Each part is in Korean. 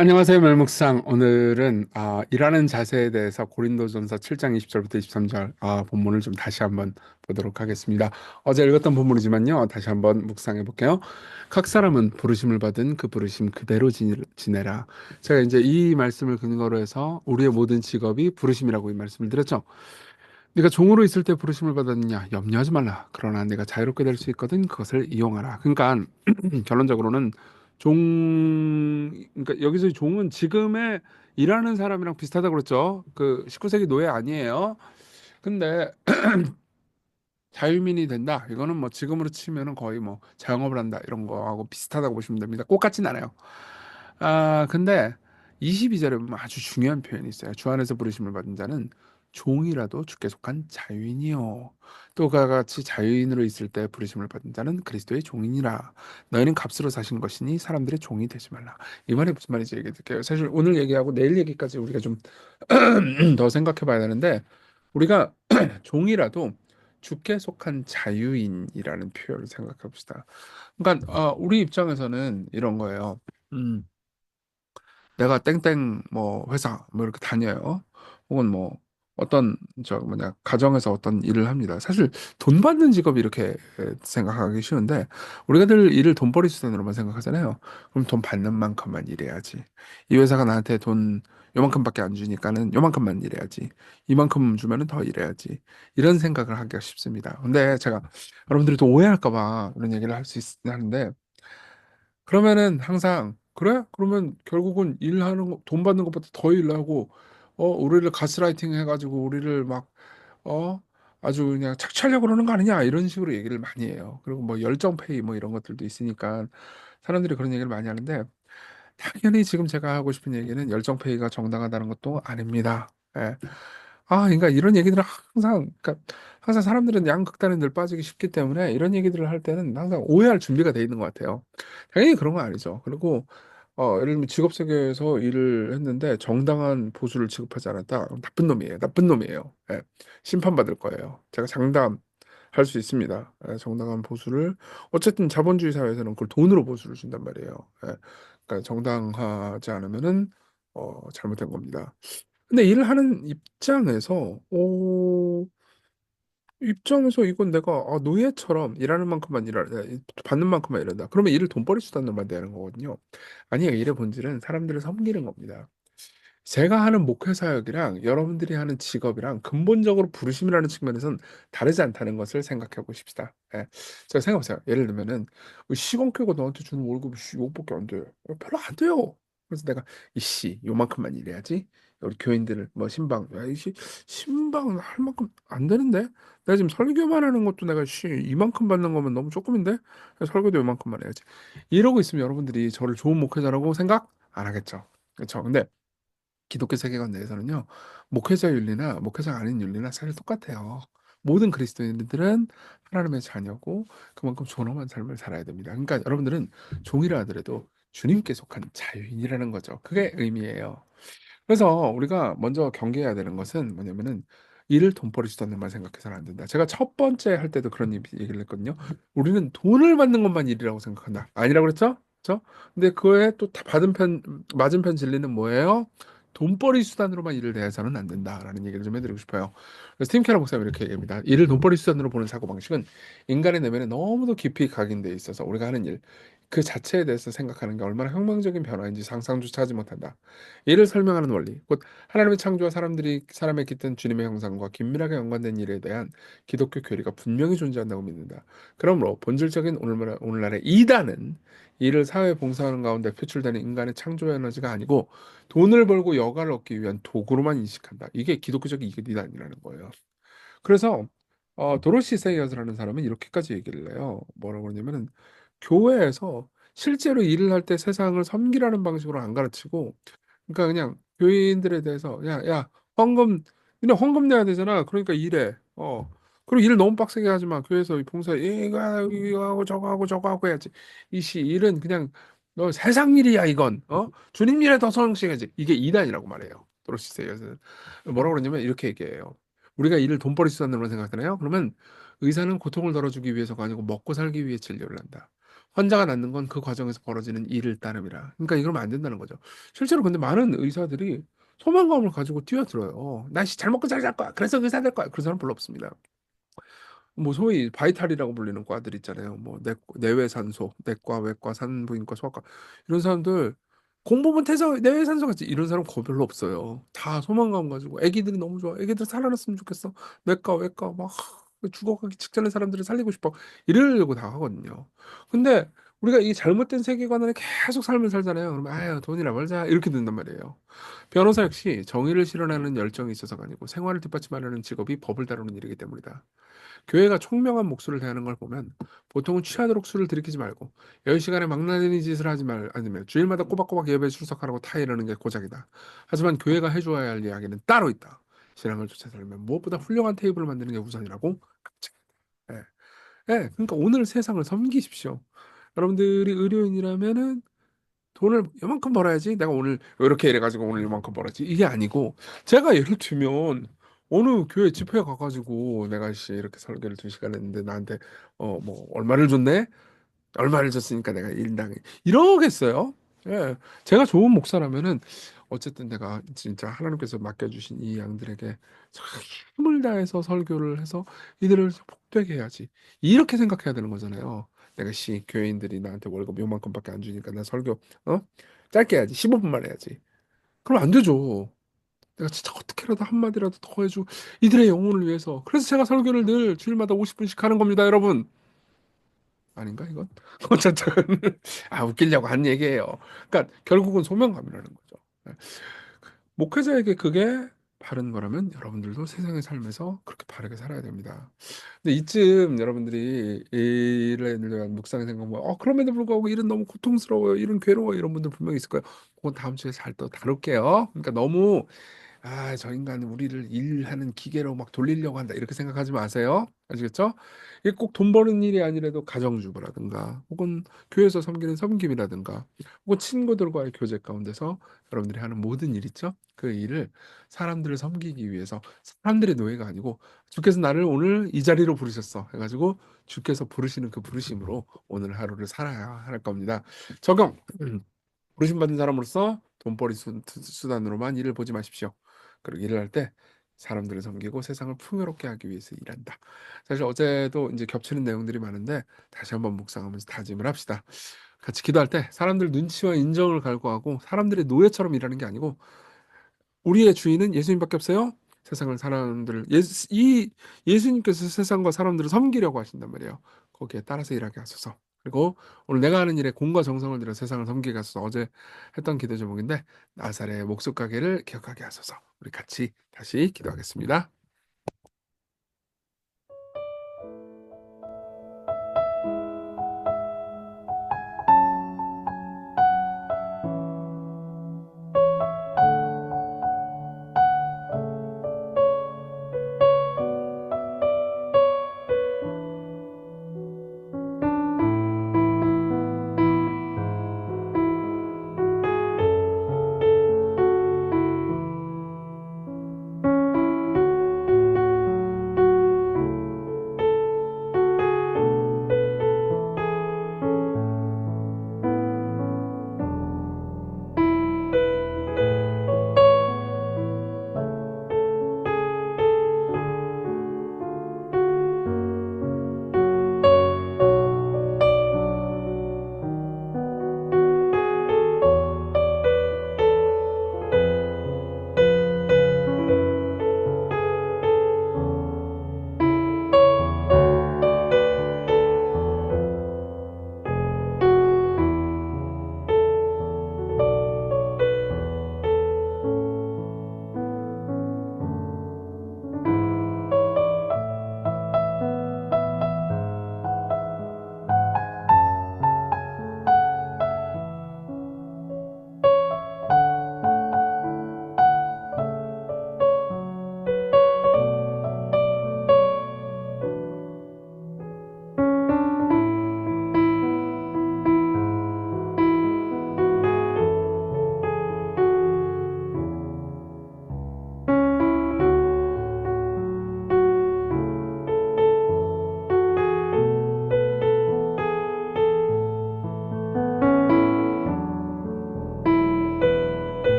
안녕하세요, 멜목상. 오늘은 일하는 자세에 대해서 고린도전서 7장 20절부터 23절 본문을 좀 다시 한번 보도록 하겠습니다. 어제 읽었던 본문이지만요, 다시 한번 묵상해 볼게요. 각 사람은 부르심을 받은 그 부르심 그대로 지내라. 제가 이제 이 말씀을 근거로 해서 우리의 모든 직업이 부르심이라고 이 말씀을 드렸죠. 네가 종으로 있을 때 부르심을 받았느냐? 염려하지 말라. 그러나 내가 자유롭게 될 수 있거든 그것을 이용하라. 그러니까 결론적으로는 그러니까 여기서 종은 지금의 일하는 사람이랑 비슷하다고 그랬죠. 그 19세기 노예 아니에요. 근데 자유민이 된다. 이거는 뭐 지금으로 치면은 거의 뭐 자영업을 한다 이런 거하고 비슷하다고 보시면 됩니다. 꼭 같진 않아요. 근데 22절에 보면 아주 중요한 표현이 있어요. 주 안에서 부르심을 받은 자는 종이라도 주께 속한 자유인이요. 또 그와 같이 자유인으로 있을 때 부르심을 받은 자는 그리스도의 종이니라. 너희는 값으로 사신 것이니 사람들의 종이 되지 말라. 이 말이 무슨 말인지 얘기해 드릴게요. 사실 오늘 얘기하고 내일 얘기까지 우리가 좀 더 생각해 봐야 되는데 우리가 종이라도 주께 속한 자유인이라는 표현을 생각해 봅시다. 그러니까 우리 입장에서는 이런 거예요. 음, 내가 땡땡 뭐 회사 뭐 이렇게 다녀요. 혹은 뭐 어떤 저 뭐냐 가정에서 어떤 일을 합니다. 사실 돈 받는 직업이 이렇게 생각하기 쉬운데 우리가 늘 일을 돈벌이 수단으로만 생각하잖아요. 그럼 돈 받는 만큼만 일해야지. 이 회사가 나한테 돈 요만큼밖에 안 주니까는 요만큼만 일해야지. 이만큼 주면은 더 일해야지. 이런 생각을 하기가 쉽습니다. 근데 제가 여러분들이 또 오해할까 봐 이런 얘기를 할 수 있는데 그러면은 항상 그래? 그러면 결국은 일하는 거, 돈 받는 것보다 더 일하고 우리를 가스라이팅 해가지고 우리를 막 어 아주 그냥 착취하려고 그러는 거 아니냐 이런 식으로 얘기를 많이 해요. 그리고 뭐 열정 페이 뭐 이런 것들도 있으니까 사람들이 그런 얘기를 많이 하는데 당연히 지금 제가 하고 싶은 얘기는 열정 페이가 정당하다는 것도 아닙니다. 예. 그러니까 이런 얘기들은 그러니까 항상 사람들은 양극단에 늘 빠지기 쉽기 때문에 이런 얘기들을 할 때는 항상 오해할 준비가 돼 있는 것 같아요. 당연히 그런 건 아니죠. 그리고 예를 들면 직업 세계에서 일을 했는데 정당한 보수를 지급하지 않았다. 그럼 나쁜 놈이에요. 나쁜 놈이에요. 예. 심판받을 거예요. 제가 장담할 수 있습니다. 예, 정당한 보수를 어쨌든 자본주의 사회에서는 그걸 돈으로 보수를 준단 말이에요. 예. 그러니까 정당하지 않으면은 잘못된 겁니다. 근데 일을 하는 입장에서 이건 내가 노예처럼 일하는 만큼만 받는 만큼만 일한다. 그러면 일을 돈벌이 수단으로만 대하는 거거든요. 아니에요. 일의 본질은 사람들을 섬기는 겁니다. 제가 하는 목회 사역이랑 여러분들이 하는 직업이랑 근본적으로 부르심이라는 측면에서는 다르지 않다는 것을 생각해 보십시다. 예. 제가 생각해 보세요. 예를 들면은 시공캐가 너한테 주는 월급이 이것밖에 안 돼. 별로 안 돼요. 그래서 내가 이씨 요만큼만 일해야지. 우리 교인들을 뭐 신방 야이씨 신방 할 만큼 안 되는데 내가 지금 설교만 하는 것도 내가 이만큼 받는 거면 너무 조금인데 설교도 요만큼만 해야지. 이러고 있으면 여러분들이 저를 좋은 목회자라고 생각 안 하겠죠. 그렇죠. 근데 기독교 세계관 내에서는요, 목회자 윤리나 목회자 아닌 윤리나 사실 똑같아요. 모든 그리스도인들은 하나님의 자녀고 그만큼 존엄한 삶을 살아야 됩니다. 그러니까 여러분들은 종이라 하더라도 주님께 속한 자유인이라는 거죠. 그게 의미예요. 그래서 우리가 먼저 경계해야 되는 것은 뭐냐면은 일을 돈벌이 수단으로만 생각해서는 안 된다. 제가 첫 번째 할 때도 그런 얘기를 했거든요. 우리는 돈을 받는 것만 일이라고 생각한다. 아니라고 그랬죠? 그렇죠? 근데 그에 또 받은 편 맞은편 진리는 뭐예요? 돈벌이 수단으로만 일을 대해서는 안 된다라는 얘기를 좀 해드리고 싶어요. 그래서 팀 캐러 목사님 이렇게 얘기합니다. 일을 돈벌이 수단으로 보는 사고방식은 인간의 내면에 너무도 깊이 각인돼 있어서 우리가 하는 일, 그 자체에 대해서 생각하는 게 얼마나 혁명적인 변화인지 상상조차 하지 못한다. 이를 설명하는 원리, 곧 하나님의 창조와 사람들이 사람에 깃든 주님의 형상과 긴밀하게 연관된 일에 대한 기독교 교리가 분명히 존재한다고 믿는다. 그러므로 본질적인 오늘날의 이단은 이를 사회에 봉사하는 가운데 표출되는 인간의 창조 에너지가 아니고 돈을 벌고 여가를 얻기 위한 도구로만 인식한다. 이게 기독교적인 이단이라는 거예요. 그래서 도로시 세이어스라는 사람은 이렇게까지 얘기를 해요. 뭐라고 그러냐면은 교회에서 실제로 일을 할 때 세상을 섬기라는 방식으로 안 가르치고 그러니까 그냥 교인들에 대해서 야 헌금 그냥 헌금 내야 되잖아. 그러니까 일해. 그리고 일 너무 빡세게 하지 마. 교회에서 이 봉사 이거 하고 저거 하고 저거 하고 해야지. 이씨 일은 그냥 너 세상 일이야 이건. 주님 일에 더 성실해야지. 이게 이단이라고 말해요. 도로시세계에서는 뭐라고 그러냐면 이렇게 얘기해요. 우리가 일을 돈벌이 수단으로 생각하잖아요. 그러면 의사는 고통을 덜어주기 위해서가 아니고 먹고 살기 위해 진료를 한다. 환자가 낫는 건 그 과정에서 벌어지는 일을 따름이라. 그러니까 이러면 안 된다는 거죠. 실제로 근데 많은 의사들이 소망감을 가지고 뛰어들어요. 날씨 잘 먹고 잘 살 거야. 그래서 의사 될 거야. 그런 사람 별로 없습니다. 뭐 소위 바이탈이라고 불리는 과들 있잖아요. 뭐 내외산소, 내과, 외과, 산부인과, 소아과 이런 사람들 공부만 해서 내외산소 같이 이런 사람 거의 별로 없어요. 다 소망감 가지고 애기들이 너무 좋아. 애기들 살아났으면 좋겠어. 내과, 외과 막 죽어가기 직전에 사람들을 살리고 싶어. 이러려고 다 하거든요. 근데 우리가 이 잘못된 세계관 안에 계속 삶을 살잖아요. 그러면 아유 돈이나 벌자 이렇게 된단 말이에요. 변호사 역시 정의를 실현하는 열정이 있어서가 아니고 생활을 뒷받침하려는 직업이 법을 다루는 일이기 때문이다. 교회가 총명한 목소리를 대하는 걸 보면 보통은 취하도록 술을 들이키지 말고 10시간에 망나니 짓을 하지 말 아니면 주일마다 꼬박꼬박 예배에 출석하라고 타이르는 게 고작이다. 하지만 교회가 해줘야 할 이야기는 따로 있다. 신앙을 쫓아 살면 무엇보다 훌륭한 테이블을 만드는 게 우선이라고. 예. 예, 그러니까 오늘 세상을 섬기십시오. 여러분들이 의료인이라면은 돈을 이만큼 벌어야지. 내가 오늘 이렇게 이래가지고 오늘 이만큼 벌었지. 이게 아니고 제가 예를 들면 어느 교회 집회 가가지고 내가 씨 이렇게 설교를 2시간 했는데 나한테 뭐 얼마를 줬네? 얼마를 줬으니까 내가 일당에 이러겠어요? 예, 제가 좋은 목사라면은 어쨌든 내가 진짜 하나님께서 맡겨주신 이 양들에게 참 힘을 다해서 설교를 해서 이들을 복되게 해야지 이렇게 생각해야 되는 거잖아요. 내가 씨 교회인들이 나한테 월급 요만큼밖에 안 주니까 나 설교 어 짧게 해야지 15분만 해야지. 그럼 안 되죠. 내가 진짜 어떻게라도 한마디라도 더 해주고 이들의 영혼을 위해서 그래서 제가 설교를 늘 주일마다 50분씩 하는 겁니다, 여러분. 아닌가 이건? 어쨌든 웃기려고 한 얘기예요. 그러니까 결국은 소명감이라는 거죠. 네. 목회자에게 그게 바른 거라면 여러분들도 세상의 삶에서 그렇게 바르게 살아야 됩니다. 근데 이쯤 여러분들이 일에 대한 묵상의 생각 뭐 그럼에도 불구하고 일은 너무 고통스러워요. 일은 괴로워요. 이런 분들 분명히 있을 거예요. 그건 다음 주에 잘 또 다룰게요. 그러니까 너무 저 인간은 우리를 일하는 기계로 막 돌리려고 한다. 이렇게 생각하지 마세요. 아시겠죠? 이게 꼭 돈 버는 일이 아니라도 가정주부라든가, 혹은 교회에서 섬기는 섬김이라든가, 혹은 친구들과의 교제 가운데서 여러분들이 하는 모든 일 있죠? 그 일을 사람들을 섬기기 위해서 사람들의 노예가 아니고 주께서 나를 오늘 이 자리로 부르셨어. 해가지고 주께서 부르시는 그 부르심으로 오늘 하루를 살아야 할 겁니다. 적용. 부르심받은 사람으로서 돈벌이 수단으로만 일을 보지 마십시오. 그리고 일을 할 때 사람들을 섬기고 세상을 풍요롭게 하기 위해서 일한다. 사실 어제도 이제 겹치는 내용들이 많은데 다시 한번 묵상하면서 다짐을 합시다. 같이 기도할 때 사람들 눈치와 인정을 갈구하고 사람들의 노예처럼 일하는 게 아니고 우리의 주인은 예수님밖에 없어요. 세상을 사람들을 이 예수님께서 세상과 사람들을 섬기려고 하신단 말이에요. 거기에 따라서 일하게 하소서. 그리고 오늘 내가 하는 일에 공과 정성을 들여 세상을 섬기게 하소서. 어제 했던 기도 제목인데 나사렛의 목숨 가게를 기억하게 하소서. 우리 같이 다시 기도하겠습니다.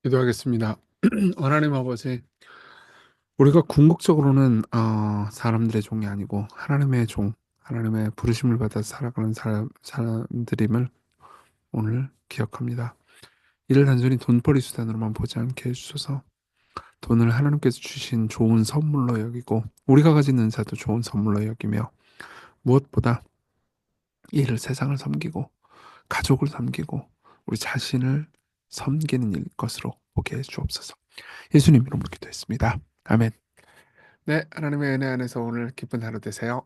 기도하겠습니다. 하나님 아버지, 우리가 궁극적으로는 사람들의 종이 아니고 하나님의 종, 하나님의 부르심을 받아 살아가는 사람들임을 오늘 기억합니다. 이를 단순히 돈벌이 수단으로만 보지 않게 해주셔서 돈을 하나님께서 주신 좋은 선물로 여기고 우리가 가진 은사도 좋은 선물로 여기며 무엇보다 이를 세상을 섬기고 가족을 섬기고 우리 자신을 섬기는 일 것으로 보게 해 주옵소서. 예수님 이름으로 기도했습니다. 아멘. 네, 하나님의 은혜 안에서 오늘 기쁜 하루 되세요.